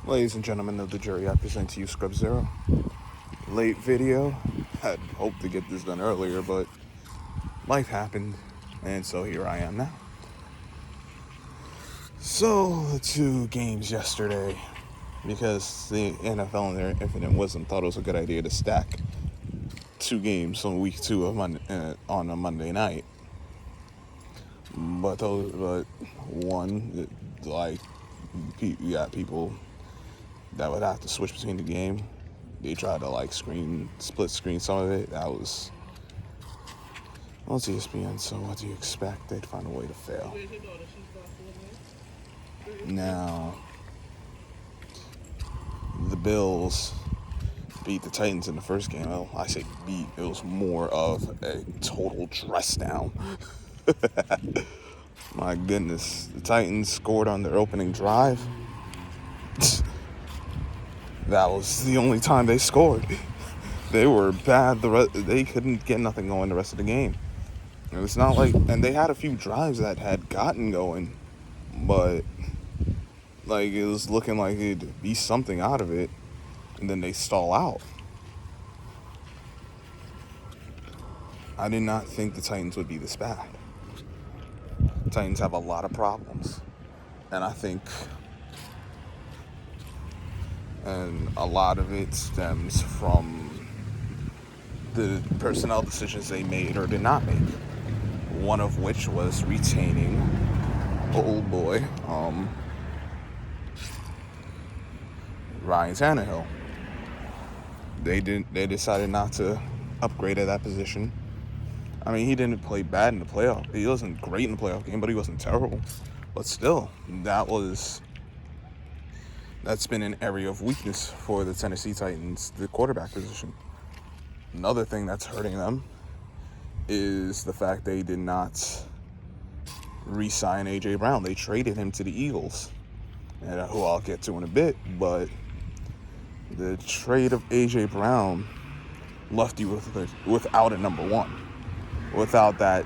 Ladies and gentlemen of the jury, I present to you Scrub Zero. Late video. Had hoped to get this done earlier, but life happened, and so here I am now. So, the two games yesterday, because the NFL in their infinite wisdom thought it was a good idea to stack two games on week 2 of on a Monday night. But one, like, you got people that would have to switch between the game. They tried to split screen some of it. That was, well, it's ESPN, so what do you expect? They'd find a way to fail. Now, the Bills beat the Titans in the first game. Well, I say beat. It was more of a total dress down. My goodness. The Titans scored on their opening drive. That was the only time they scored. They were bad. They couldn't get nothing going the rest of the game. It was not like, and they had a few drives that had gotten going, but like it was looking like it'd be something out of it, and then they stall out. I did not think the Titans would be this bad. The Titans have a lot of problems, and I think, and a lot of it stems from the personnel decisions they made or did not make. One of which was retaining old boy Ryan Tannehill. They decided not to upgrade at that position. I mean, he didn't play bad in the playoff. He wasn't great in the playoff game, but he wasn't terrible. But still, that's been an area of weakness for the Tennessee Titans, the quarterback position. Another thing that's hurting them is the fact they did not re-sign A.J. Brown. They traded him to the Eagles, and who I'll get to in a bit, but the trade of A.J. Brown left you without a number one, without that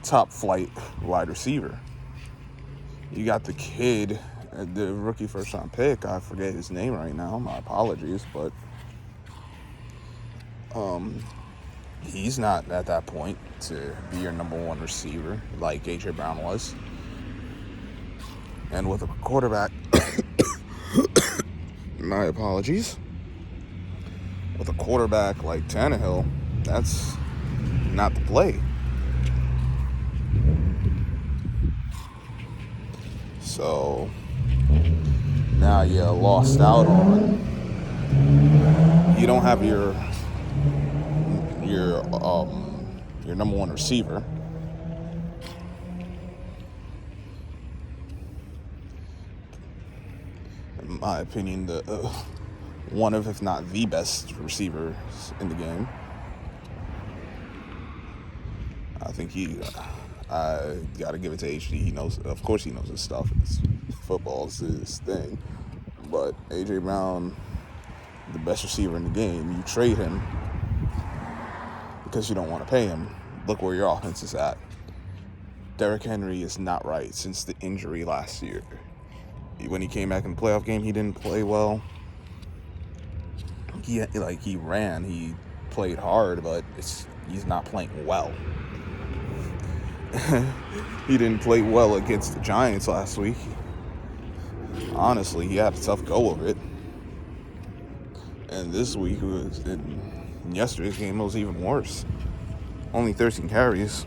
top flight wide receiver. You got the kid, the rookie first round pick, I forget his name right now, my apologies, but he's not at that point to be your number one receiver like A.J. Brown was. And with a quarterback, my apologies, with a quarterback like Tannehill, that's not the play. So now you lost out on, you don't have your number one receiver. In my opinion, the one of, if not the best receivers in the game. I think I got to give it to HD. He knows, of course he knows his stuff. Football is his thing. But A.J. Brown, the best receiver in the game, you trade him because you don't want to pay him. Look where your offense is at. Derrick Henry is not right since the injury last year. When he came back in the playoff game, he didn't play well. He ran, he played hard, but he's not playing well. He didn't play well against the Giants last week. Honestly, he had a tough go of it. And this week, in yesterday's game, it was even worse. Only 13 carries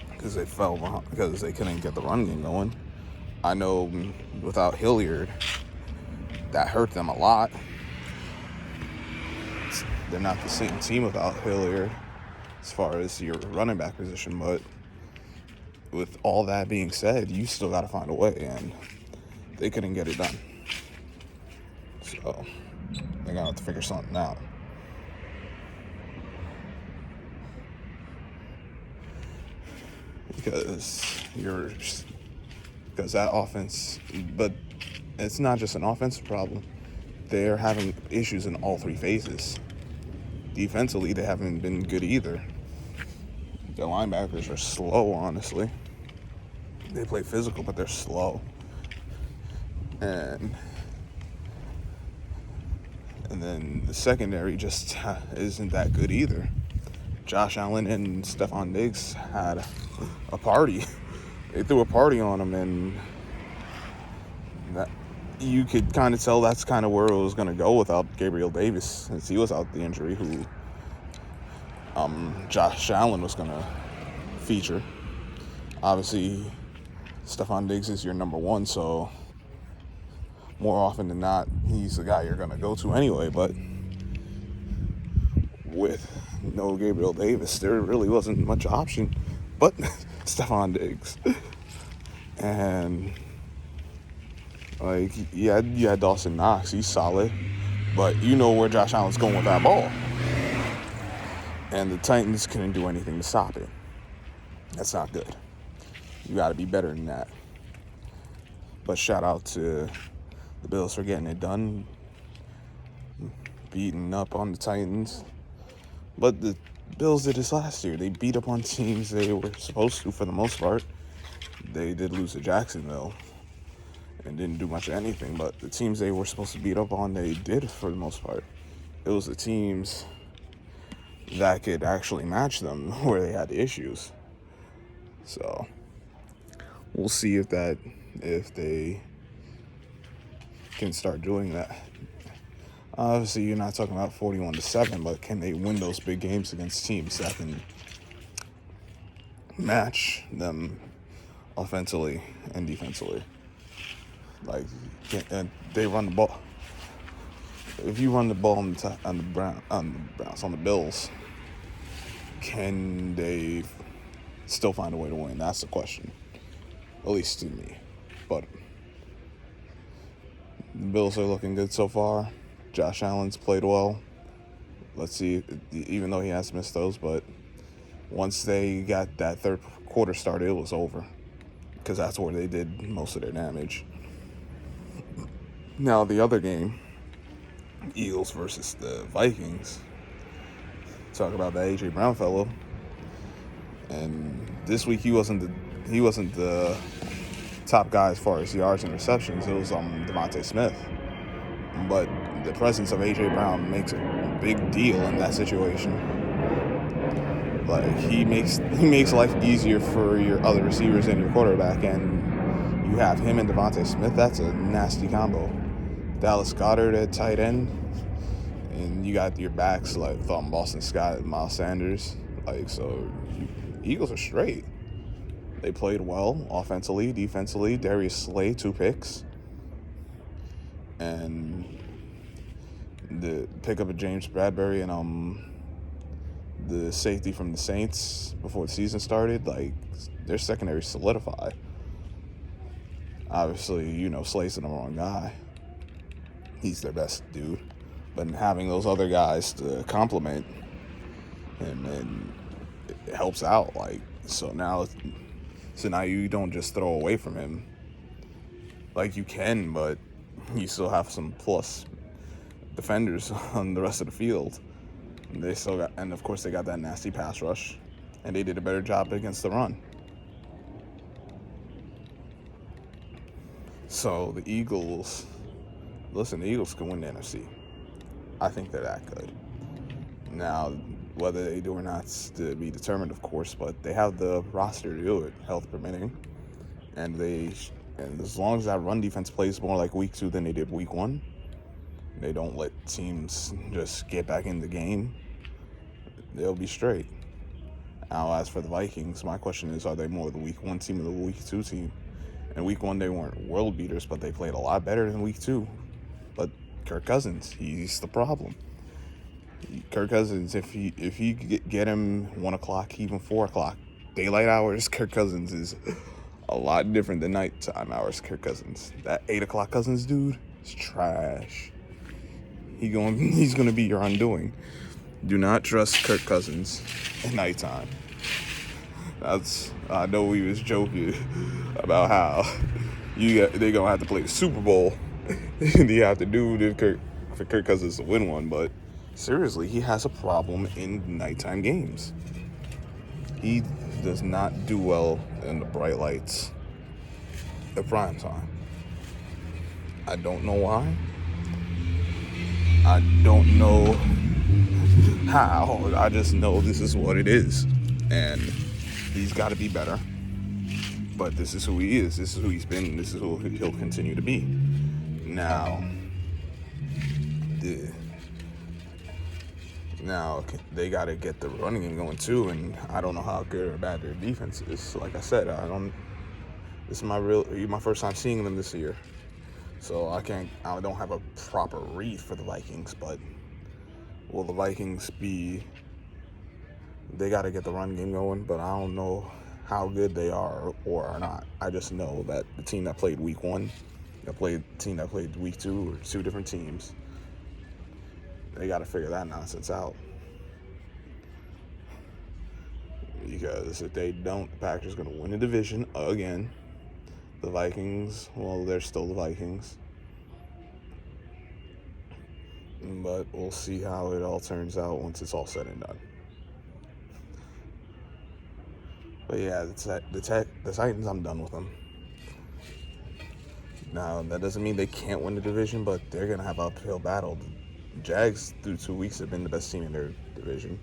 because they fell behind, because they couldn't get the run game going. I know without Hilliard, that hurt them a lot. They're not the same team without Hilliard as far as your running back position, but with all that being said, you still got to find a way, and they couldn't get it done. So they're going to have to figure something out. Because that offense, but it's not just an offensive problem. They're having issues in all three phases. Defensively, they haven't been good either. The linebackers are slow, honestly. They play physical, but they're slow. And then the secondary just isn't that good either. Josh Allen and Stephon Diggs had a party. They threw a party on him, and that, you could kind of tell that's kind of where it was going to go without Gabriel Davis, since he was out the injury, who Josh Allen was going to feature. Obviously, Stephon Diggs is your number one, so more often than not, he's the guy you're going to go to anyway. But with no Gabriel Davis, there really wasn't much option but Stephon Diggs. And like, you had Dawson Knox, he's solid, but you know where Josh Allen's going with that ball. And the Titans couldn't do anything to stop it. That's not good. You got to be better than that. But shout out to the Bills for getting it done, beating up on the Titans. But the Bills did this last year. They beat up on teams they were supposed to for the most part. They did lose to Jacksonville and didn't do much of anything, but the teams they were supposed to beat up on, they did for the most part. It was the teams that could actually match them where they had the issues. So we'll see if they can start doing that. Obviously, you're not talking about 41-7, but can they win those big games against teams that can match them offensively and defensively? Like, they run the ball. If you run the ball on the Bills, can they still find a way to win? That's the question, at least to me. But the Bills are looking good so far. Josh Allen's played well. Let's see, even though he has missed those, but once they got that third quarter started, it was over, because that's where they did most of their damage. Now, the other game, Eagles versus the Vikings. Talk about that A.J. Brown fellow. And this week he wasn't the top guy as far as yards and receptions. It was Devontae Smith. But the presence of A.J. Brown makes a big deal in that situation. Like, he makes life easier for your other receivers and your quarterback, and you have him and Devontae Smith. That's a nasty combo. Dallas Goedert at tight end, and you got your backs like Boston Scott and Miles Sanders. Like, so Eagles are straight. They played well offensively, defensively. Darius Slay, 2 picks. And the pickup of James Bradbury and the safety from the Saints before the season started, like, their secondary solidified. Obviously, Slay's the number one guy. He's their best dude. But having those other guys to complement him, and it helps out. Like, so now you don't just throw away from him. Like, you can, but you still have some plus defenders on the rest of the field. And of course they got that nasty pass rush, and they did a better job against the run. So the Eagles can win the NFC. I think they're that good. Now, whether they do or not is to be determined, of course, but they have the roster to do it, health permitting. And as long as that run defense plays more like week 2 than they did week 1, they don't let teams just get back in the game, they'll be straight. Now, as for the Vikings, my question is, are they more the week 1 team or the week 2 team? In week 1, they weren't world beaters, but they played a lot better than week 2. But Kirk Cousins, he's the problem. Kirk Cousins, if you get him 1 o'clock, even 4 o'clock, daylight hours, Kirk Cousins is a lot different than nighttime hours. Kirk Cousins, that 8 o'clock Cousins dude, is trash. He's gonna be your undoing. Do not trust Kirk Cousins at nighttime. I know we was joking about how they gonna have to play the Super Bowl and you have to do for Kirk Cousins to win one, but seriously, he has a problem in nighttime games. He does not do well in the bright lights at prime time. I don't know why. I don't know how. I just know this is what it is. And he's got to be better. But this is who he is. This is who he's been. This is who he'll continue to be. Now, they got to get the running game going too. And I don't know how good or bad their defense is. Like I said, this is my first time seeing them this year. So I don't have a proper read for the Vikings, but will the Vikings they got to get the run game going, but I don't know how good they are or are not. I just know that the team that played week 1, the team that played week 2, or 2 different teams, they got to figure that nonsense out. Because if they don't, the Packers are going to win the division again. The Vikings, well, they're still the Vikings. But we'll see how it all turns out once it's all said and done. But yeah, the Titans, I'm done with them. Now, that doesn't mean they can't win the division, but they're going to have an uphill battle. The Jags, through 2 weeks, have been the best team in their division.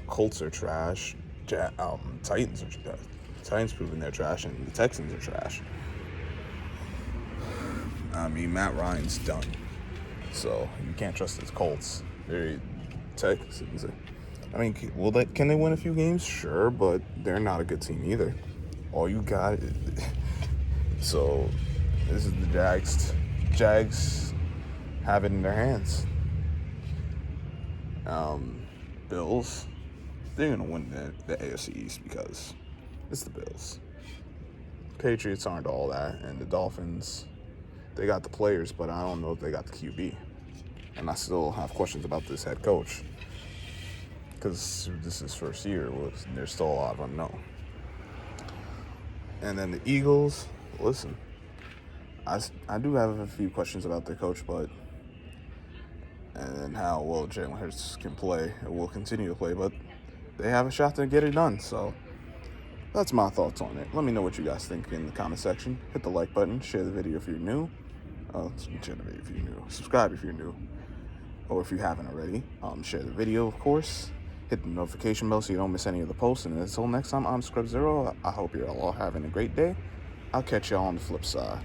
Colts are trash. Titans are trash. Titans proving they're trash, and the Texans are trash. I mean, Matt Ryan's done. So, you can't trust his Colts. They're Texans. I mean, can they win a few games? Sure, but they're not a good team either. All you got is... So, this is the Jags. Jags have it in their hands. Bills, they're going to win the AFC East because it's the Bills. Patriots aren't all that, and the Dolphins, they got the players, but I don't know if they got the QB. And I still have questions about this head coach because this is his first year. There's still a lot of unknown. And then the Eagles, listen, I do have a few questions about their coach, and how well Jalen Hurts can play and will continue to play, but they have a shot to get it done. So that's my thoughts on it. Let me know what you guys think in the comment section. Hit the like button, share the video if you're new. Share the video if you're new. Subscribe if you're new, or if you haven't already. Share the video, of course. Hit the notification bell so you don't miss any of the posts. And until next time, I'm Scrub Zero. I hope you're all having a great day. I'll catch y'all on the flip side.